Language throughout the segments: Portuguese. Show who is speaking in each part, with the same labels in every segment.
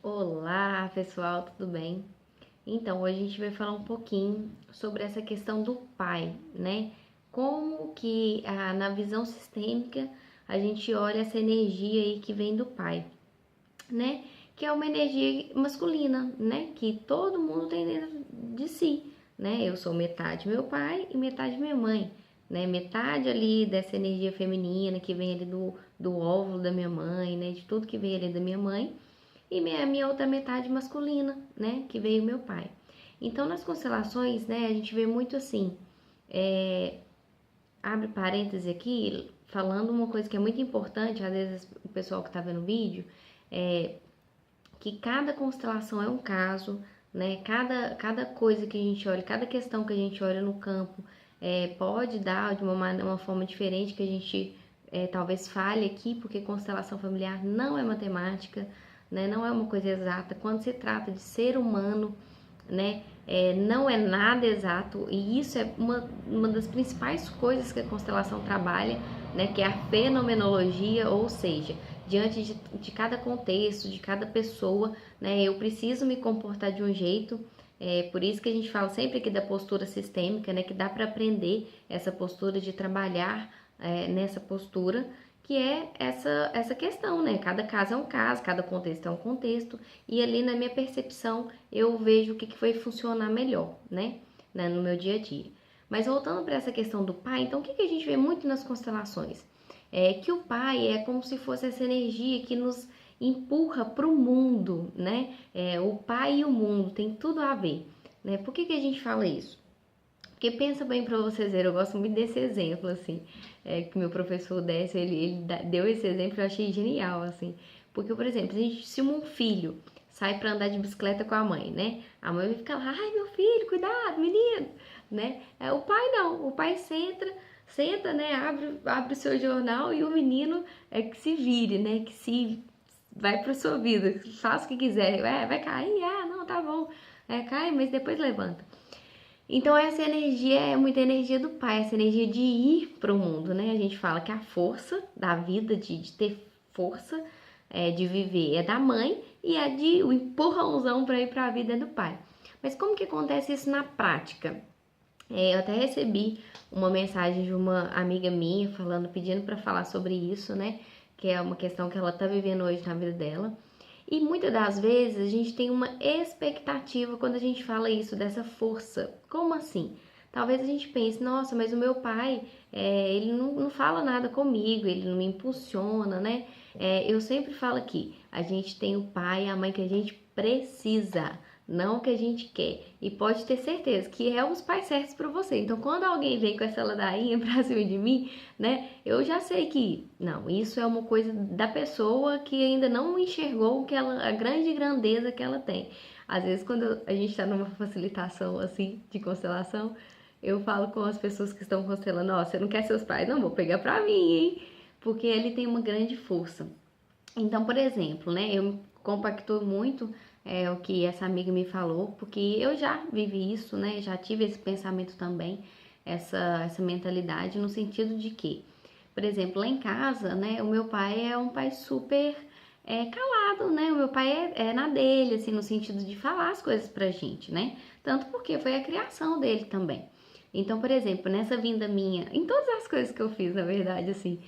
Speaker 1: Olá, pessoal, tudo bem? Então, hoje a gente vai falar um pouquinho sobre essa questão do pai, né? Como que na visão sistêmica a gente olha essa energia aí que vem do pai, né? Que é uma energia masculina, né? Que todo mundo tem dentro de si, né? Eu sou metade meu pai e metade minha mãe, né? Metade ali dessa energia feminina que vem ali do óvulo da minha mãe, né? De tudo que vem ali da minha mãe e minha outra metade masculina, né, que veio meu pai. Então, nas constelações, né, a gente vê muito assim, abre parêntese aqui, falando uma coisa que é muito importante, às vezes o pessoal que está vendo o vídeo, é que cada constelação é um caso, né, cada coisa que a gente olha, cada questão que a gente olha no campo, pode dar de uma forma diferente que a gente talvez falhe aqui, porque constelação familiar não é matemática, né? Não é uma coisa exata. Quando se trata de ser humano, né? Não é nada exato e isso é uma das principais coisas que a constelação trabalha, né? Que é a fenomenologia, ou seja, diante de cada contexto, de cada pessoa, né? Eu preciso me comportar de um jeito. Por isso que a gente fala sempre aqui da postura sistêmica, né? Que dá para aprender essa postura de trabalhar nessa postura, que é essa questão, né? Cada caso é um caso, cada contexto é um contexto, e ali na minha percepção eu vejo o que foi funcionar melhor, né? No meu dia a dia. Mas voltando para essa questão do pai, então o que a gente vê muito nas constelações? É que o pai é como se fosse essa energia que nos empurra para o mundo, né? O pai e o mundo tem tudo a ver, né? Por que a gente fala isso? Porque pensa bem para vocês verem, eu gosto muito desse exemplo, assim, que meu professor desse, ele deu esse exemplo, eu achei genial, assim. Porque, por exemplo, se um filho sai para andar de bicicleta com a mãe, né? A mãe vai ficar lá, ai meu filho, cuidado, menino, né? O pai não, o pai senta, né? Abre o seu jornal e o menino é que se vire, né? Que se vai para sua vida, faça o que quiser, vai cair, não, tá bom, cai, mas depois levanta. Então essa energia é muita energia do pai, essa energia de ir para o mundo, né? A gente fala que a força da vida, de ter força de viver é da mãe e o empurrãozão para ir para a vida é do pai. Mas como que acontece isso na prática? Eu até recebi uma mensagem de uma amiga minha pedindo para falar sobre isso, né? Que é uma questão que ela tá vivendo hoje na vida dela. E muitas das vezes a gente tem uma expectativa quando a gente fala isso, dessa força. Como assim? Talvez a gente pense, nossa, mas o meu pai, ele não fala nada comigo, ele não me impulsiona, né? Eu sempre falo aqui, a gente tem o pai e a mãe que a gente precisa, não o que a gente quer. E pode ter certeza que é os pais certos para você. Então, quando alguém vem com essa ladainha pra cima de mim, né, eu já sei que, não, isso é uma coisa da pessoa que ainda não enxergou a grande grandeza que ela tem. Às vezes, quando a gente está numa facilitação, assim, de constelação, eu falo com as pessoas que estão constelando, ó, você não quer seus pais? Não, vou pegar pra mim, hein? Porque ele tem uma grande força. Então, por exemplo, né, eu compacto muito o que essa amiga me falou, porque eu já vivi isso, né, já tive esse pensamento também, essa mentalidade, no sentido de que, por exemplo, lá em casa, né, o meu pai é um pai super calado, né, o meu pai é na dele, assim, no sentido de falar as coisas pra gente, né, tanto porque foi a criação dele também. Então, por exemplo, nessa vinda minha, em todas as coisas que eu fiz, na verdade, assim,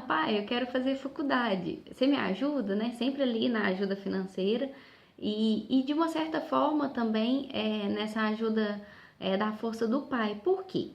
Speaker 1: pai, eu quero fazer faculdade, você me ajuda, né? Sempre ali na ajuda financeira e de uma certa forma também nessa ajuda da força do pai. Por quê?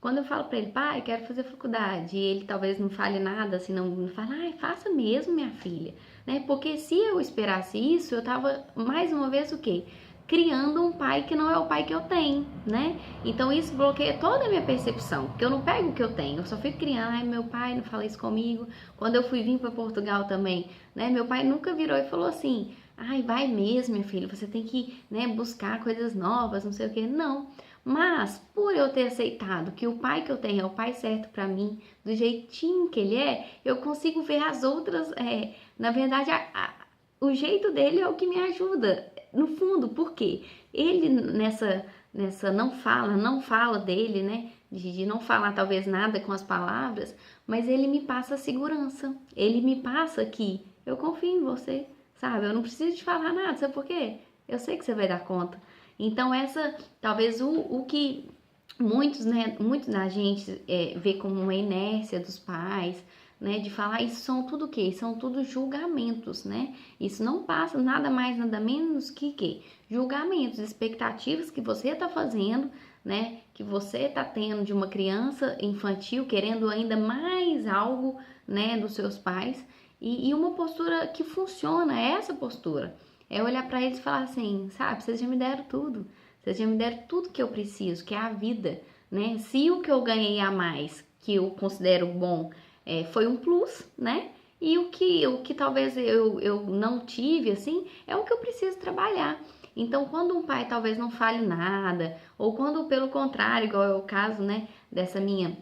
Speaker 1: Quando eu falo para ele, pai, quero fazer faculdade, e ele talvez não fale nada, assim, não fala, ai, faça mesmo, minha filha, né? Porque se eu esperasse isso, eu tava, mais uma vez, o quê? Criando um pai que não é o pai que eu tenho, né? Então isso bloqueia toda a minha percepção, porque eu não pego o que eu tenho, eu só fico criando, ai, meu pai não fala isso comigo. Quando eu fui vir para Portugal também, né? Meu pai nunca virou e falou assim, ai, vai mesmo, minha filha, você tem que, né, buscar coisas novas, não sei o que. Não. Mas, por eu ter aceitado que o pai que eu tenho é o pai certo para mim, do jeitinho que ele é, eu consigo ver as outras. Na verdade, o jeito dele é o que me ajuda. No fundo, por quê? Ele nessa não fala dele, né? De não falar talvez nada com as palavras, mas ele me passa a segurança. Ele me passa que eu confio em você, sabe? Eu não preciso te falar nada, sabe por quê? Eu sei que você vai dar conta. Então, talvez o que muitos da gente vê como uma inércia dos pais, né, de falar, isso são tudo o quê? São tudo julgamentos, né? Isso não passa nada mais, nada menos que quê? Julgamentos, expectativas que você tá fazendo, né, que você tá tendo de uma criança infantil, querendo ainda mais algo, né, dos seus pais, e uma postura que funciona, é essa postura. É olhar para eles e falar assim, sabe, vocês já me deram tudo. Vocês já me deram tudo que eu preciso, que é a vida, né? Se o que eu ganhei a mais, que eu considero bom, foi um plus, né? E o que talvez eu não tive, assim, é o que eu preciso trabalhar. Então, quando um pai talvez não fale nada, ou quando, pelo contrário, igual é o caso, né, dessa minha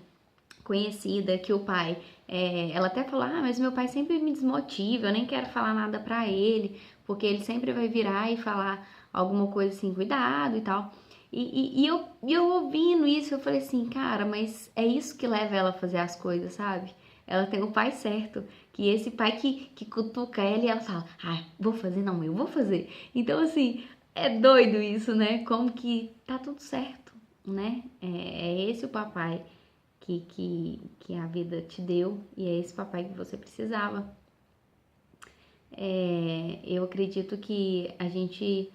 Speaker 1: conhecida, que o pai, ela até falou, mas meu pai sempre me desmotiva, eu nem quero falar nada pra ele, porque ele sempre vai virar e falar alguma coisa assim, cuidado e tal. E eu ouvindo isso, eu falei assim, cara, mas é isso que leva ela a fazer as coisas, sabe? Ela tem o pai certo, que esse pai que cutuca ela e ela fala, vou fazer, não, eu vou fazer. Então, assim, é doido isso, né? Como que tá tudo certo, né? É esse o papai que a vida te deu e é esse papai que você precisava. Eu acredito que a gente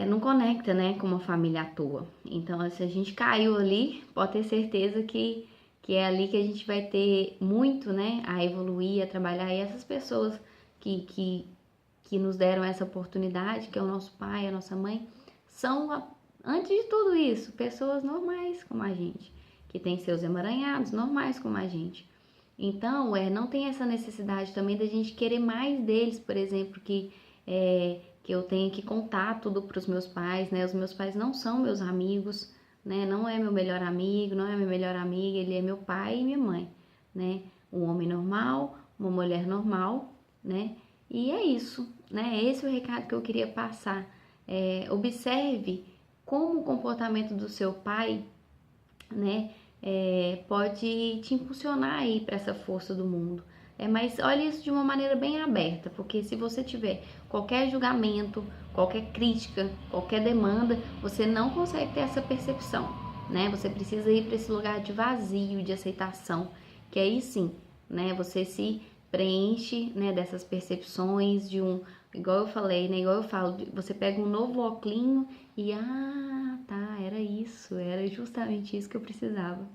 Speaker 1: não conecta, né, com uma família à toa. Então, se a gente caiu ali, pode ter certeza que é ali que a gente vai ter muito, né, a evoluir, a trabalhar. E essas pessoas que nos deram essa oportunidade, que é o nosso pai, a nossa mãe, são, antes de tudo isso, pessoas normais como a gente, que tem seus emaranhados normais como a gente. Então, não tem essa necessidade também da gente querer mais deles, por exemplo, que eu tenha que contar tudo para os meus pais, né? Os meus pais não são meus amigos, né? Não é meu melhor amigo, não é minha melhor amiga, ele é meu pai e minha mãe, né? Um homem normal, uma mulher normal, né? E é isso, né? Esse é o recado que eu queria passar. Observe como o comportamento do seu pai, né, pode te impulsionar aí para essa força do mundo. Mas olhe isso de uma maneira bem aberta, porque se você tiver qualquer julgamento, qualquer crítica, qualquer demanda, você não consegue ter essa percepção, né? Você precisa ir para esse lugar de vazio, de aceitação, que aí sim, né, você se preenche, né, dessas percepções igual eu falei, né, igual eu falo, você pega um novo óculinho e tá, era isso, era justamente isso que eu precisava.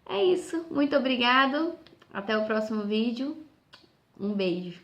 Speaker 1: É isso, muito obrigado, até o próximo vídeo, um beijo.